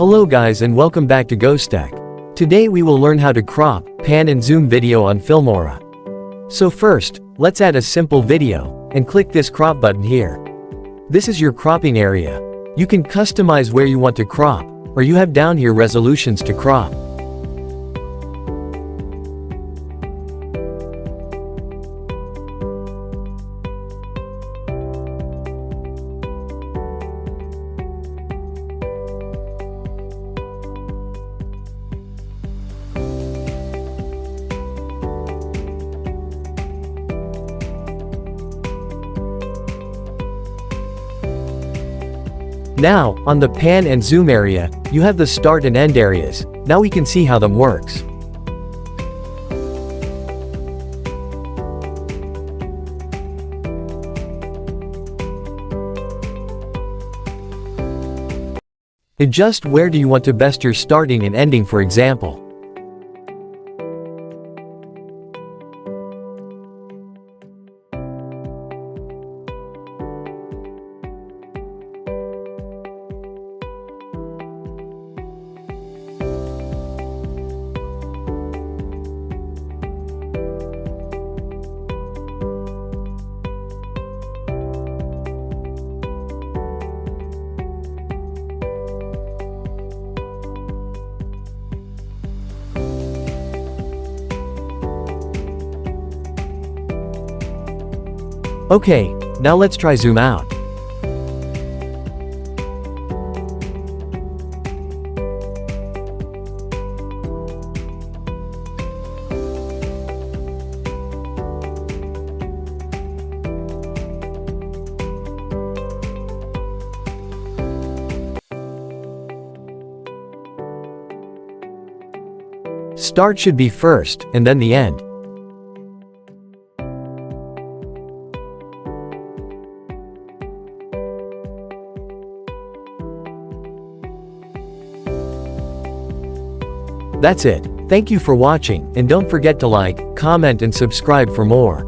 Hello guys and welcome back to GoStack. Today we will learn how to crop, pan and zoom video on Filmora. So first, let's add a simple video, and click this crop button here. This is your cropping area. You can customize where you want to crop, or you have down here resolutions to crop. Now, on the pan and zoom area, you have the start and end areas. Now we can see how them works. Adjust where do you want to best your starting and ending, for example. Okay, now let's try zoom out. Start should be first, and then the end. That's it. Thank you for watching, and don't forget to like, comment and subscribe for more.